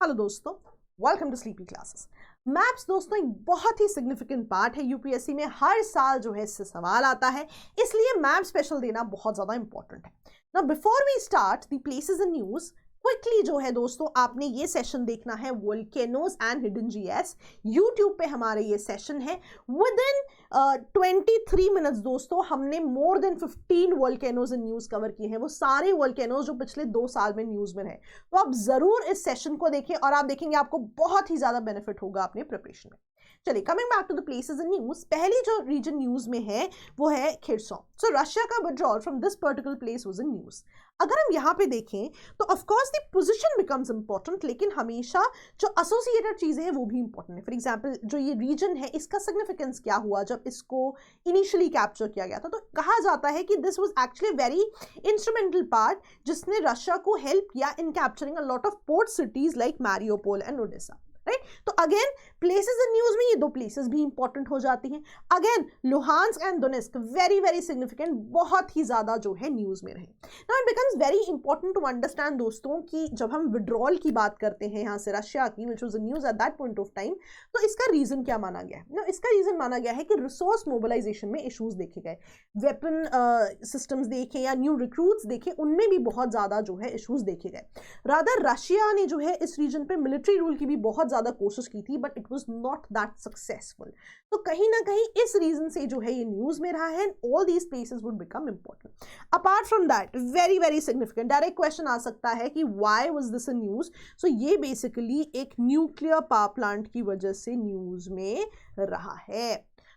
Hello दोस्तों, welcome to sleepy classes. Maps दोस्तों एक बहुत ही सिग्निफिकेंट पार्ट है। यूपीएससी में हर साल जो है इससे सवाल आता है, इसलिए मैप स्पेशल देना बहुत ज़्यादा इंपॉर्टेंट है। Now before we start the places in news, quickly जो है दोस्तों आपने ये सेशन देखना है volcanoes and hidden GS. YouTube पे हमारे ये सेशन है। विद इन 23 मिनट्स दोस्तों हमने more than 15 volcanoes in news cover किए हैं। वो सारे वोल्केनोज जो पिछले 2 साल में न्यूज़ में रहे। तो आप ज़रूर इस सेशन को देखें और आप देखेंगे आपको बहुत ही ज़्यादा बेनिफिट होगा अपने प्रिपरेशन में। चलिए, coming back to the places in news, पहली जो रीजन न्यूज़ में है वो है खिरसॉन। सो रशिया का withdrawal from this particular place was in news. अगर हम यहाँ पे देखें तो of course the position becomes important, लेकिन हमेशा जो एसोसिएटेड चीज़ें हैं वो भी इंपॉर्टेंट है। फॉर एग्जांपल जो ये रीजन है इसका सिग्निफिकेंस क्या हुआ जब इसको इनिशियली कैप्चर किया गया था, तो कहा जाता है कि this was actually very instrumental part जिसने रशिया को हेल्प किया in capturing a lot of port cities like Mariupol and Odesa. Right, तो अगेन प्लेसेस इन न्यूज़ में ये 2 प्लेसेस भी इंपॉर्टेंट हो जाती हैं। Again Luhansk and Donetsk very very significant, बहुत ही ज्यादा जो है न्यूज़ में रहे। Now it becomes very important to understand दोस्तों कि जब हम विड्रॉल की बात करते हैं यहाँ से रशिया की, which was the news at that point of time, तो इसका रीजन क्या माना गया है? ना इसका रीजन माना गया है कि रिसोर्स मोबिलाइजेशन में इशूज देखे गए, वेपन सिस्टम्स देखे या न्यू रिक्रूट्स देखे, उनमें भी बहुत ज्यादा जो है इशूज देखे गए। रादर रशिया ने जो है इस रीजन पे मिलिट्री रूल की भी बहुत ज्यादा कोशिश की थी, but it was not that successful. तो कहीं ना कहीं इस रीजन से जो है ये न्यूज़ में रहा है। All these places would become important. Apart from that very very significant direct question आ सकता है कि why was this in news. So ये बेसिकली एक न्यूक्लियर पावर प्लांट की वजह से न्यूज़ में रहा है।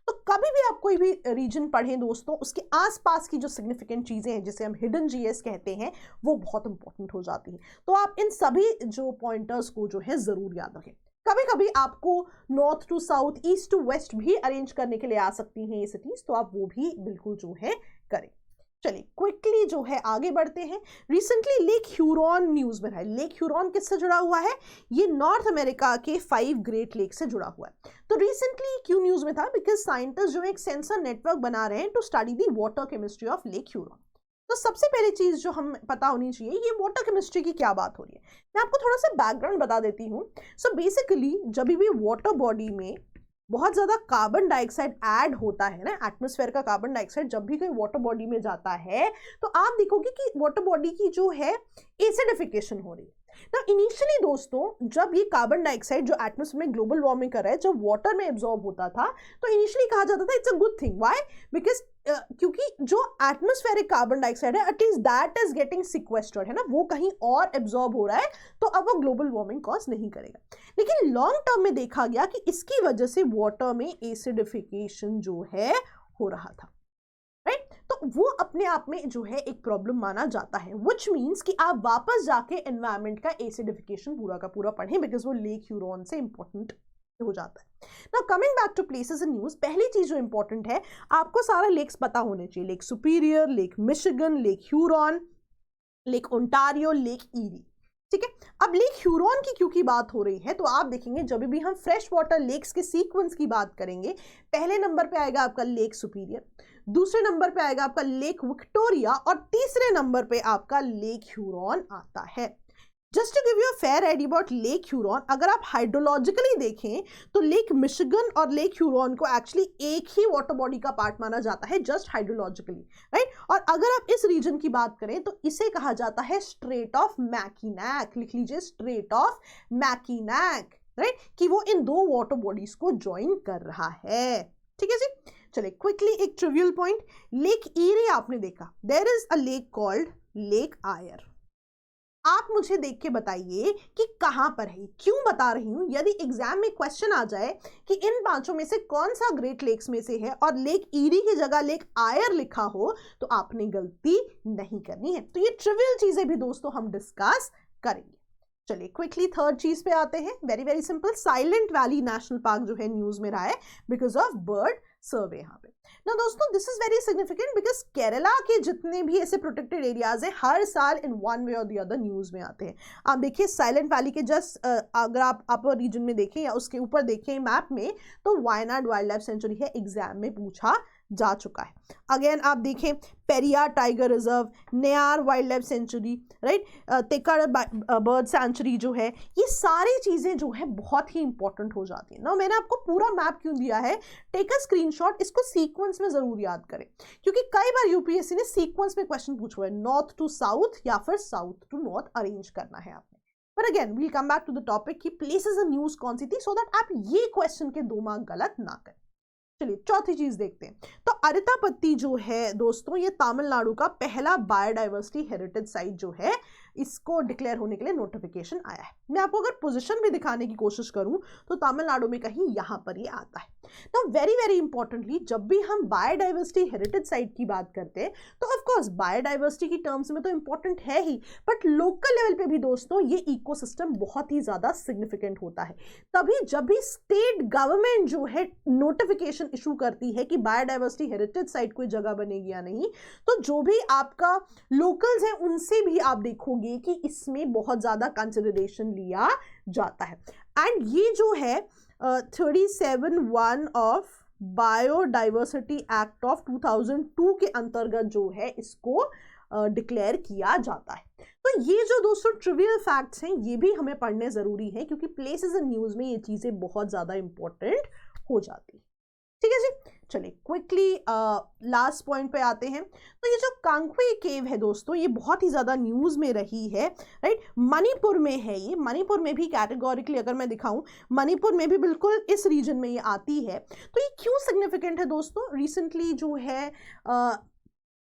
तो कभी भी आप कोई भी रीजन पढ़ें दोस्तों, उसके आसपास की जो सिग्निफिकेंट चीज़ें हैं जिसे हम हिडन जीएस कहते हैं वो बहुत इंपॉर्टेंट हो जाती हैं। तो आप इन सभी जो पॉइंटर्स को जो है ज़रूर याद रखें। कभी कभी आपको north to south, east to west भी अरेंज करने के लिए आ सकती हैं ये सिटीज, तो आप वो भी बिल्कुल जो है करें। चलिए क्विकली जो है आगे बढ़ते हैं। रिसेंटली लेक ह्यूरॉन न्यूज़ में है। लेक ह्यूरॉन किससे जुड़ा हुआ है? ये नॉर्थ अमेरिका के 5 ग्रेट लेक से जुड़ा हुआ है। तो रिसेंटली क्यों न्यूज़ में था? बिकॉज साइंटिस्ट जो है एक सेंसर नेटवर्क बना रहे हैं to study the water chemistry of lake Huron. तो सबसे पहली चीज जो हम पता होनी चाहिए, ये वाटर केमिस्ट्री की क्या बात हो रही है। मैं आपको थोड़ा सा बैकग्राउंड बता देती हूँ। सो बेसिकली जब भी वाटर बॉडी में बहुत ज़्यादा कार्बन डाइऑक्साइड ऐड होता है ना, एटमॉस्फेयर का कार्बन डाइऑक्साइड जब भी कोई वाटर बॉडी में जाता है, तो आप देखोगे कि वाटर बॉडी की जो है एसिडिफिकेशन हो रही है ना। इनिशियली दोस्तों जब ये कार्बन डाइऑक्साइड जो एटमॉस्फेयर में ग्लोबल वार्मिंग कर रहा है, जब वाटर में एब्जॉर्ब होता था, तो इनिशियली कहा जाता था it's a good thing. Why? Because क्योंकि जो एटमॉस्फेरिक कार्बन डाइऑक्साइड है एटलीस्ट दैट इज गेटिंग सिक्वेस्टर्ड, है ना, वो कहीं और एब्जॉर्ब हो रहा है, तो अब वो ग्लोबल वार्मिंग कॉज नहीं करेगा। लेकिन लॉन्ग टर्म में देखा गया कि इसकी वजह से वाटर में एसिडिफिकेशन जो है हो रहा था। राइट, तो वो अपने आप में जो है एक प्रॉब्लम माना जाता है, विच मीन्स कि आप वापस जाके एनवायरमेंट का एसिडिफिकेशन पूरा का पूरा पढ़ें, बिकॉज वो लेक ह्यूरॉन से इंपॉर्टेंट हो जाता है। Now coming back to places in news, पहली चीज जो इंपॉर्टेंट है, आपको सारा लेक्स पता होने चाहिए। Lake superior, lake Michigan, lake Huron, lake Ontario, lake eerie. ठीक है, अब लेक ह्यूरॉन की क्योंकि बात हो रही है, तो आप देखेंगे जब भी हम फ्रेश वाटर लेक्स के सीक्वेंस की बात करेंगे, पहले नंबर पे आएगा आपका लेक सुपीरियर, दूसरे नंबर पे आएगा आपका लेक विक्टोरिया और तीसरे नंबर पे आपका लेक ह्यूरॉन आता है। Just to give you a fair idea about lake Huron, अगर आप हाइड्रोलॉजिकली देखें तो लेक मिशिगन और लेक ह्यूरॉन को एक्चुअली एक ही वाटर बॉडी का पार्ट माना जाता है, जस्ट हाइड्रोलॉजिकली। राइट, और अगर आप इस रीजन की बात करें तो इसे कहा जाता है स्ट्रेट ऑफ मैकिनेक। लिख लीजिए स्ट्रेट ऑफ मैकिनेक। राइट, कि वो इन 2 वाटर बॉडीज को ज्वाइन कर रहा है। ठीक है जी, चलिए क्विकली एक ट्रिवियल पॉइंट, लेक ईरी आपने देखा, there is a lake called Lake Eyre. आप मुझे देख के बताइए कि कहां पर है। क्यों बता रही हूं, यदि एग्जाम में क्वेश्चन आ जाए कि इन 5 में से कौन सा ग्रेट लेक्स में से है और लेक ईरी की जगह लेक आयर लिखा हो, तो आपने गलती नहीं करनी है। तो ये ट्रिवियल चीजें भी दोस्तों हम डिस्कस करेंगे। चलिए क्विकली थर्ड चीज पे आते हैं। Very very simple, silent valley national park जो है न्यूज में रहा है बिकॉज ऑफ बर्ड सर्वे यहाँ पे ना दोस्तों। This is very significant because Kerala के जितने भी ऐसे प्रोटेक्टेड एरियाज हैं हर साल इन वन वे और द अदर न्यूज में आते हैं। आप देखिए साइलेंट वैली के जस्ट अगर आप अपर रीजन में देखें या उसके ऊपर देखें मैप में, तो वायनाड वाइल्ड लाइफ सेंचुरी है, एग्जाम में पूछा जा चुका है। अगेन आप देखें Periyar tiger reserve, Neyyar wild life sanctuary, right, तेकर बर्ड सेंचुरी जो है, ये सारी चीज़ें जो है बहुत ही इंपॉर्टेंट हो जाती है ना। मैंने आपको पूरा मैप क्यों दिया है, टेक अ स्क्रीनशॉट, इसको सीक्वेंस में ज़रूर याद करें, क्योंकि कई बार यूपीएससी ने सीक्वेंस में क्वेश्चन पूछा है, नॉर्थ टू साउथ या फिर साउथ टू नॉर्थ अरेंज करना है आपने। पर again we'll come back to the topic कि प्लेसेस इन न्यूज़ कौन सी थी, सो दैट आप ये क्वेश्चन के 2 मार्क गलत ना करें। चलिए चौथी चीज देखते हैं। तो अरितापत्ती जो है दोस्तों, ये तमिलनाडु का पहला बायोडाइवर्सिटी हेरिटेज साइट जो है, इसको डिक्लेयर होने के लिए नोटिफिकेशन आया है। मैं आपको अगर पोजीशन भी दिखाने की कोशिश करूं तो तमिलनाडु में कहीं यहां पर ये आता है। तो वेरी वेरी इंपॉर्टेंटली, जब भी हम बायोडाइवर्सिटी हेरिटेज साइट की बात करते हैं तो ऑफ कोर्स बायोडाइवर्सिटी की टर्म्स में तो इंपॉर्टेंट है ही, बट लोकल लेवल पे भी दोस्तों ये इकोसिस्टम बहुत ही ज्यादा सिग्निफिकेंट होता है। तभी जब भी स्टेट गवर्नमेंट जो है नोटिफिकेशन इशू करती है कि बायोडाइवर्सिटी हेरिटेज साइट कोई जगह बनेगी या नहीं, तो जो भी आपका लोकल्स है उनसे भी आप देखोगे कि इसमें बहुत ज्यादा कंसिडरेशन लिया जाता है। एंड ये जो है 37(1) ऑफ बायोडाइवर्सिटी एक्ट ऑफ 2002 के अंतर्गत जो है इसको डिक्लेयर किया जाता है। तो ये जो दोस्तों ट्रिवियल फैक्ट्स हैं ये भी हमें पढ़ने जरूरी है, क्योंकि प्लेसेस इन न्यूज़ में ये चीजें बहुत ज्यादा इंपॉर्टेंट हो जाती है। ठीक है जी, चलिए क्विकली लास्ट पॉइंट पे आते हैं। तो ये जो कांगहुई केव है दोस्तों, ये बहुत ही ज़्यादा न्यूज़ में रही है, राइट। मणिपुर में है ये, मणिपुर में भी कैटेगोरिकली अगर मैं दिखाऊं, मणिपुर में भी बिल्कुल इस रीजन में ये आती है। तो ये क्यों सिग्निफिकेंट है दोस्तों, रिसेंटली जो है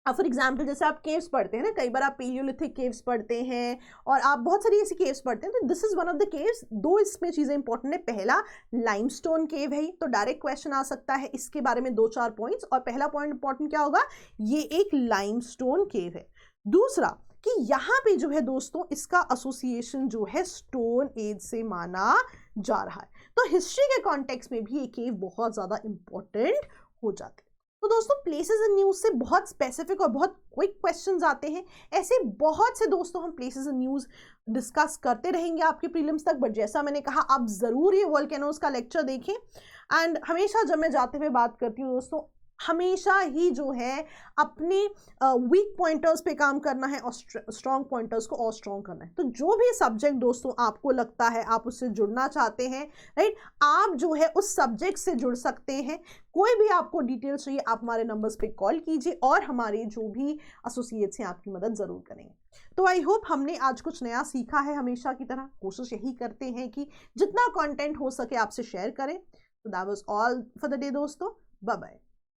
फॉर एग्जाम्पल जैसे आप केव्स पढ़ते हैं ना, कई बार आप पेलियोलिथिक केव्स पढ़ते हैं और आप बहुत सारी ऐसी केव्स पढ़ते हैं, तो this is one of the caves. 2 इसमें चीज़ें इंपॉर्टेंट है। पहला लाइमस्टोन केव है, तो डायरेक्ट क्वेश्चन आ सकता है इसके बारे में 2-4 पॉइंट्स। और पहला पॉइंट इंपॉर्टेंट क्या होगा, ये एक लाइमस्टोन केव है। दूसरा कि यहाँ पे जो है दोस्तों इसका एसोसिएशन जो है स्टोन एज से माना जा रहा है। तो हिस्ट्री के कॉन्टेक्स्ट में भी ये केव बहुत ज़्यादा इंपॉर्टेंट हो जाते हैं। तो दोस्तों प्लेसेस इन न्यूज़ से बहुत स्पेसिफिक और बहुत क्विक क्वेश्चंस आते हैं। ऐसे बहुत से दोस्तों हम प्लेसेस इन न्यूज़ डिस्कस करते रहेंगे आपके प्रीलिम्स तक, बट जैसा मैंने कहा आप ज़रूर ये वोल्केनोज का लेक्चर देखें। एंड हमेशा जब मैं जाते हुए बात करती हूँ दोस्तों, हमेशा ही जो है अपने वीक पॉइंटर्स पे काम करना है और स्ट्रॉन्ग पॉइंटर्स को और स्ट्रॉन्ग करना है। तो जो भी सब्जेक्ट दोस्तों आपको लगता है आप उससे जुड़ना चाहते हैं, राइट, आप जो है उस सब्जेक्ट से जुड़ सकते हैं। कोई भी आपको डिटेल्स चाहिए आप हमारे नंबर्स पे कॉल कीजिए और हमारे जो भी एसोसिएट्स हैं आपकी मदद ज़रूर करेंगे। तो आई होप हमने आज कुछ नया सीखा है। हमेशा की तरह कोशिश यही करते हैं कि जितना कंटेंट हो सके आपसे शेयर करें। तो that was all for the day दोस्तों, बाय बाय।